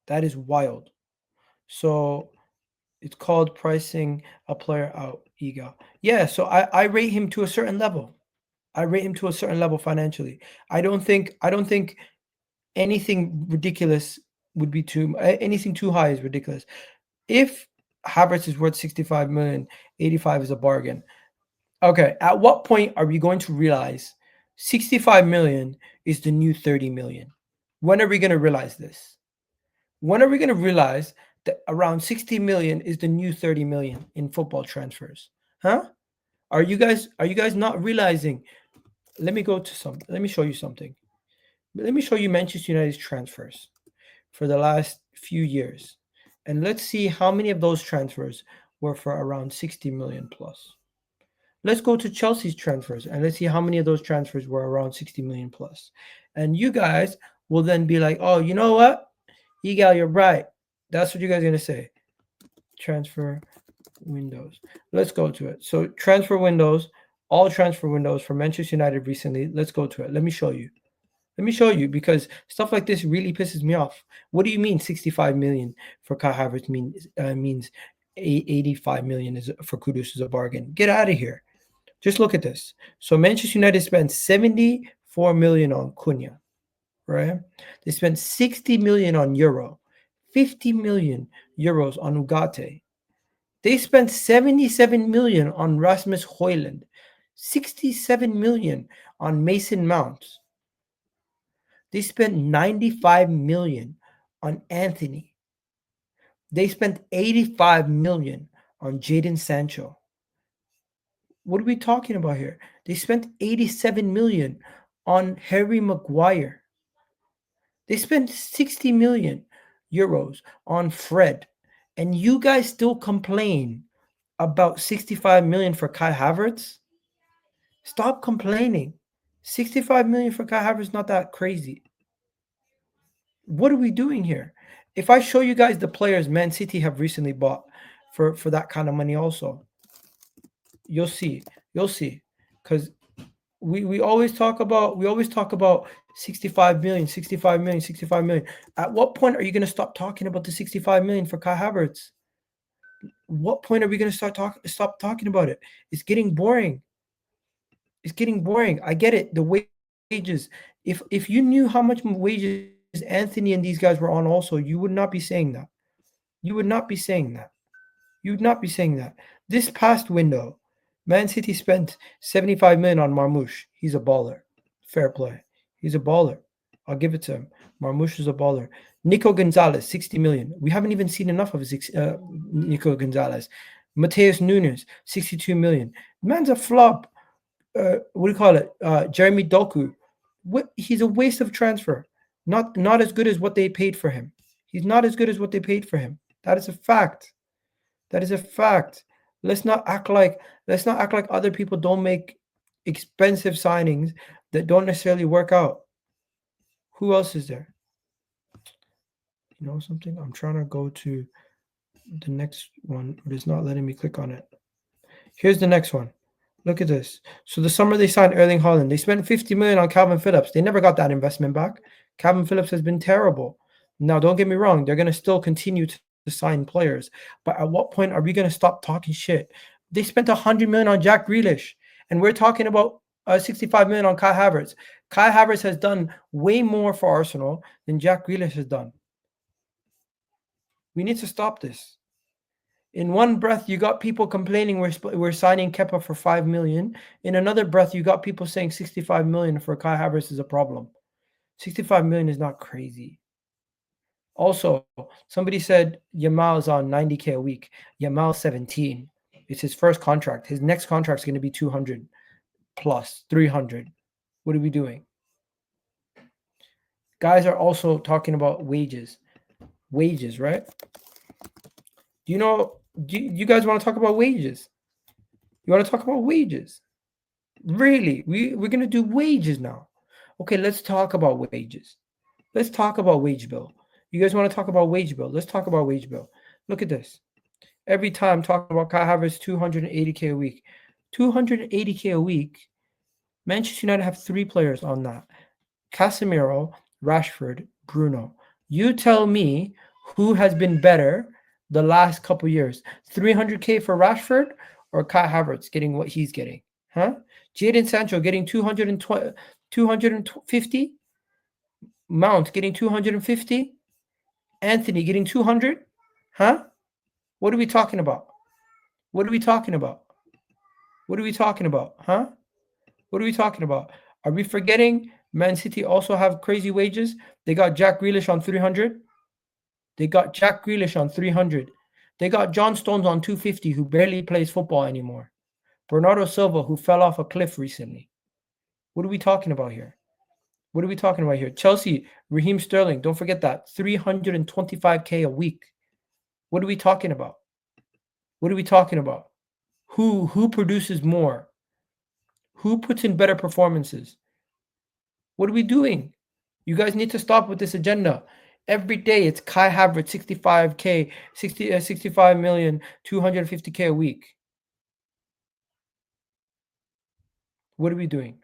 That is wild. So it's called pricing a player out, Egal. Yeah, so I rate him to a certain level. I rate him to a certain level financially. I don't think anything ridiculous would be anything too high is ridiculous. If Havertz is worth 65 million, 85 is a bargain. Okay, at what point are we going to realize 65 million is the new 30 million? When are we going to realize this? When are we going to realize that around 60 million is the new 30 million in football transfers? Huh? Are you guys not realizing? Let me show you something. Let me show you Manchester United's transfers for the last few years. And let's see how many of those transfers were for around 60 million plus. Let's go to Chelsea's transfers and let's see how many of those transfers were around 60 million plus. And you guys will then be like, oh, you know what? Egal, you're right. That's what you guys are going to say. Transfer windows. Let's go to it. So transfer windows, all transfer windows for Manchester United recently. Let's go to it. Let me show you. Let me show you because stuff like this really pisses me off. What do you mean 65 million for Kai Havertz means 85 million is for Kudus is a bargain? Get out of here. Just look at this. So Manchester United spent 74 million on Cunha, right? They spent 60 million on Euro, 50 million euros on Ugarte. They spent 77 million on Rasmus Højlund, 67 million on Mason Mount. They spent 95 million on Anthony. They spent 85 million on Jadon Sancho. What are we talking about here? They spent 87 million on Harry Maguire. They spent 60 million euros on Fred. And you guys still complain about 65 million for Kai Havertz? Stop complaining. 65 million for Kai Havertz is not that crazy. What are we doing here? If I show you guys the players Man City have recently bought for that kind of money also, you'll see. You'll see. Because we always talk about 65 million, 65 million, 65 million. At what point are you going to stop talking about the 65 million for Kai Havertz? What point are we going to stop talking about it? It's getting boring. It's getting boring. I get it. The wages. If you knew how much wages Anthony and these guys were on also, you would not be saying that. You would not be saying that. You would not be saying that. This past window, Man City spent 75 million on Marmoush. He's a baller. Fair play. He's a baller. I'll give it to him. Marmoush is a baller. Nico Gonzalez, 60 million. We haven't even seen enough of Nico Gonzalez. Mateus Nunes, 62 million. Man's a flop. What do you call it? Jeremy Doku. He's a waste of transfer. Not as good as what they paid for him. He's not as good as what they paid for him. That is a fact. That is a fact. Let's not act like other people don't make expensive signings that don't necessarily work out. Who else is there? You know something? I'm trying to go to the next one, but it's not letting me click on it. Here's the next one. Look at this. So the summer they signed Erling Haaland. They spent 50 million on Calvin Phillips. They never got that investment back. Calvin Phillips has been terrible. Now, don't get me wrong. They're going to still continue to sign players. But at what point are we going to stop talking shit? They spent 100 million on Jack Grealish. And we're talking about 65 million on Kai Havertz. Kai Havertz has done way more for Arsenal than Jack Grealish has done. We need to stop this. In one breath, you got people complaining we're signing Kepa for 5 million. In another breath, you got people saying 65 million for Kai Havertz is a problem. 65 million is not crazy. Also, somebody said Yamal is on 90K a week. Yamal 17. It's his first contract. His next contract is going to be 200 plus 300. What are we doing? Guys are also talking about wages. Wages, right? Do you guys want to talk about wages? You want to talk about wages? Really? We're going to do wages now. Okay, let's talk about wages. Let's talk about wage bill. You guys want to talk about wage bill? Let's talk about wage bill. Look at this. Every time talking about Kai Havertz, 280K a week. 280K a week. Manchester United have 3 players on that. Casemiro, Rashford, Bruno. You tell me Who has been better the last couple years? 300K for Rashford or Kai Havertz getting what he's getting? Huh? Jadon Sancho getting 220, 250? Mount getting 250? Anthony getting 200? Huh? What are we talking about? What are we talking about? What are we talking about? Huh? What are we talking about? Are we forgetting Man City also have crazy wages? They got Jack Grealish on 300. They got Jack Grealish on 300. They got John Stones on 250 who barely plays football anymore. Bernardo Silva who fell off a cliff recently. What are we talking about here? What are we talking about here? Chelsea, Raheem Sterling, don't forget that. 325K a week. What are we talking about? What are we talking about? Who produces more? Who puts in better performances? What are we doing? You guys need to stop with this agenda. Every day it's Kai Havertz 65K, 65 million, 250K a week. What are we doing?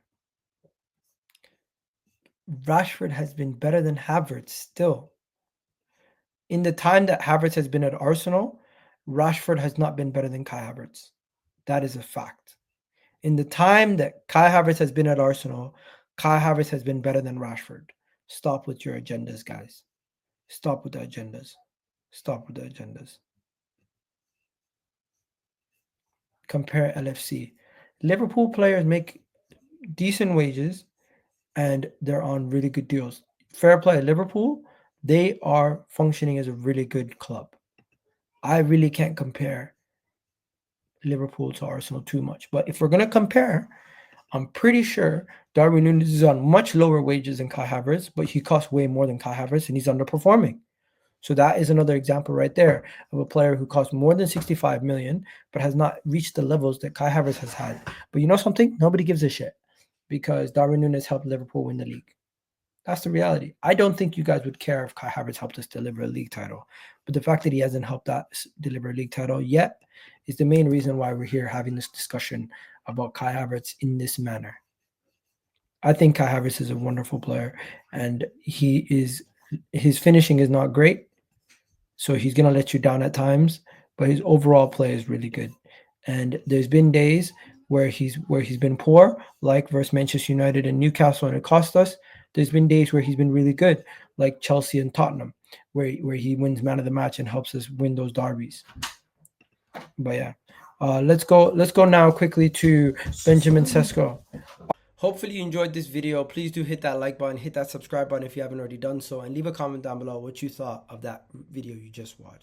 Rashford has been better than Havertz still. In the time that Havertz has been at Arsenal, Rashford has not been better than Kai Havertz. That is a fact. In the time that Kai Havertz has been at Arsenal, Kai Havertz has been better than Rashford. Stop with your agendas, guys. Stop with the agendas. Stop with the agendas. Compare LFC. Liverpool players make decent wages and they're on really good deals. Fair play. Liverpool, they are functioning as a really good club. I really can't compare Liverpool to Arsenal too much. But if we're going to compare, I'm pretty sure Darwin Núñez is on much lower wages than Kai Havertz, but he costs way more than Kai Havertz and he's underperforming. So that is another example right there of a player who costs more than 65 million, but has not reached the levels that Kai Havertz has had. But you know something? Nobody gives a shit because Darwin Núñez helped Liverpool win the league. That's the reality. I don't think you guys would care if Kai Havertz helped us deliver a league title. But the fact that he hasn't helped us deliver a league title yet is the main reason why we're here having this discussion about Kai Havertz in this manner. I think Kai Havertz is a wonderful player, and his finishing is not great. So he's going to let you down at times, but his overall play is really good. And there's been days where he's been poor, like versus Manchester United and Newcastle, and it cost us. There's been days where he's been really good, like Chelsea and Tottenham, where he wins man of the match and helps us win those derbies. But yeah, let's go now quickly to Benjamin Sesko. Hopefully you enjoyed this video. Please do hit that like button, hit that subscribe button if you haven't already done so, and leave a comment down below what you thought of that video you just watched.